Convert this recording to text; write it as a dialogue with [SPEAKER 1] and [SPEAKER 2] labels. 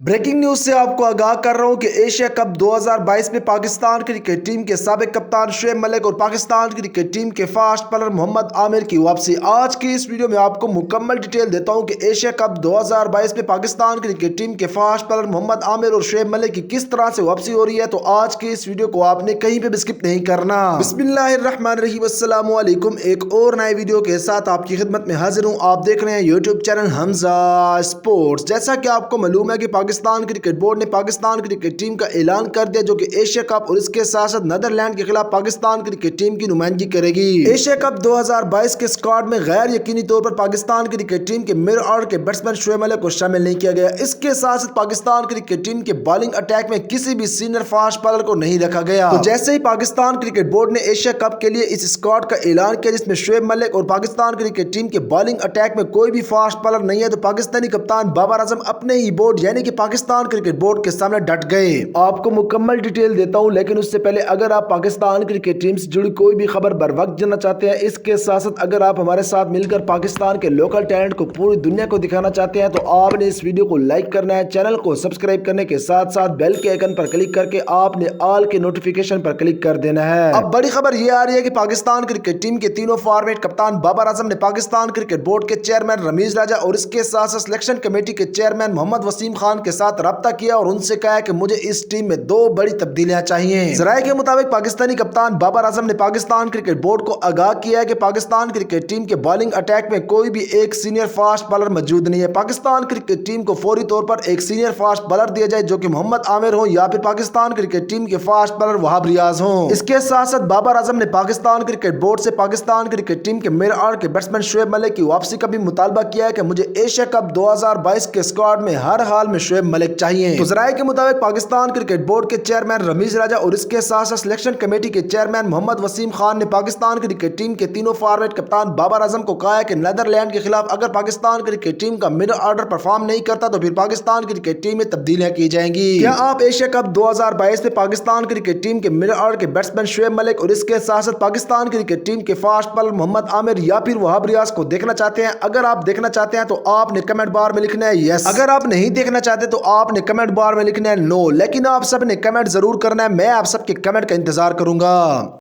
[SPEAKER 1] Breaking news से आपको आगाह कर रहा हूं कि एशिया कप 2022 में पाकिस्तान क्रिकेट टीम के साबिक कप्तान शुएब मलिक और पाकिस्तान क्रिकेट टीम के फास्ट बॉलर मोहम्मद आमिर की वापसी। आज की इस वीडियो में आपको मुकम्मल डिटेल देता हूं कि एशिया कप 2022 में पाकिस्तान क्रिकेट टीम के फास्ट बॉलर मोहम्मद आमिर और शुएब मलिक की किस तरह से वापसी हो रही है। तो आज की इस वीडियो को आपने कहीं पे भी स्किप नहीं करना। बिस्मिल्लाहिर्रहमानिर्रहीम, अस्सलामु अलैकुम। एक और नए वीडियो के साथ आपकी खिदमत में हाजिर हूँ। आप देख रहे हैं यूट्यूब चैनल हमजा स्पोर्ट्स। जैसा कि आपको मालूम है कि पाकिस्तान क्रिकेट बोर्ड ने पाकिस्तान क्रिकेट टीम का ऐलान कर दिया जो कि एशिया कप और इसके साथ साथ नीदरलैंड के खिलाफ पाकिस्तान क्रिकेट टीम की नुमाइंदगी करेगी। एशिया कप 2022 के स्क्वाड में गैर यकीनी तौर पर पाकिस्तान क्रिकेट टीम के मिड ऑर्डर के बैट्समैन शुएब मलिक को शामिल नहीं किया गया। इसके साथ साथ पाकिस्तान क्रिकेट टीम के बॉलिंग अटैक में किसी भी सीनियर फास्ट बॉलर को नहीं रखा गया। तो जैसे ही पाकिस्तान क्रिकेट बोर्ड ने एशिया कप के लिए इस स्क्वाड का ऐलान किया जिसमें शुएब मलिक और पाकिस्तान क्रिकेट टीम के बॉलिंग अटैक में कोई भी फास्ट बॉलर नहीं है, तो पाकिस्तानी कप्तान बाबर आजम अपने ही बोर्ड यानी कि पाकिस्तान क्रिकेट बोर्ड के सामने डट गए। आपको मुकम्मल डिटेल देता हूं, लेकिन उससे पहले अगर आप पाकिस्तान क्रिकेट टीम से जुड़ी कोई भी खबर बर वक्त जानना चाहते हैं, इसके साथ साथ अगर आप हमारे साथ मिलकर पाकिस्तान के लोकल टैलेंट को पूरी दुनिया को दिखाना चाहते हैं, तो आपने इस वीडियो को लाइक करना है, चैनल को सब्सक्राइब करने के साथ साथ बेल के आइकन पर क्लिक करके आपने ऑल के नोटिफिकेशन पर क्लिक कर देना है। अब बड़ी खबर यह आ रही है कि पाकिस्तान क्रिकेट टीम के तीनों फॉर्मेट कप्तान बाबर आजम ने पाकिस्तान क्रिकेट बोर्ड के चेयरमैन रमीज राजा और इसके साथ साथ सिलेक्शन कमेटी के चेयरमैन मोहम्मद वसीम खान के साथ राब्ता किया और उनसे कहा है कि मुझे इस टीम में दो बड़ी तब्दीलियां चाहिए। जराये के मुताबिक पाकिस्तानी कप्तान बाबर आजम ने पाकिस्तान क्रिकेट बोर्ड को आगाह किया है कि पाकिस्तान क्रिकेट टीम के बॉलिंग अटैक में कोई भी एक सीनियर फास्ट बॉलर मौजूद नहीं है। पाकिस्तान क्रिकेट टीम को फौरी तौर पर एक सीनियर फास्ट बॉलर दिया जाए जो कि मोहम्मद आमिर हो या फिर पाकिस्तान क्रिकेट टीम के फास्ट बॉलर वहाब रियाज हो। इसके साथ साथ बाबर आजम ने पाकिस्तान क्रिकेट बोर्ड से पाकिस्तान क्रिकेट टीम के मिड ऑर्डर के बैट्समैन शुएब मलिक की वापसी का भी मुतालबा किया है कि मुझे एशिया कप 2022 के स्क्वाड में हर हाल में शुएब मलिक चाहिए। तो जराये के मुताबिक पाकिस्तान क्रिकेट बोर्ड के चेयरमैन रमीज राजा और इसके साथ साथ सिलेक्शन कमेटी के चेयरमैन मोहम्मद वसीम खान ने पाकिस्तान क्रिकेट टीम के तीनों फॉर्मेट कप्तान बाबर आजम को कहा है कि नीदरलैंड के खिलाफ अगर पाकिस्तान क्रिकेट टीम का मिड ऑर्डर परफॉर्म नहीं करता तो फिर पाकिस्तान क्रिकेट टीम में तब्दीलियां की जाएंगी। क्या आप एशिया कप 2022 में पाकिस्तान क्रिकेट टीम के मिड ऑर्डर के बैट्समैन शुएब मलिक और इसके साथ साथ पाकिस्तान क्रिकेट टीम के फास्ट बॉलर मोहम्मद आमिर या फिर वहाब रियाज को देखना चाहते हैं? अगर आप देखना चाहते हैं तो आपने कमेंट बार में लिखना है यस। अगर आप नहीं देखना चाहते तो आपने कमेंट बार में लिखना है नो। लेकिन आप सब ने कमेंट जरूर करना है, मैं आप सबके कमेंट का इंतजार करूंगा।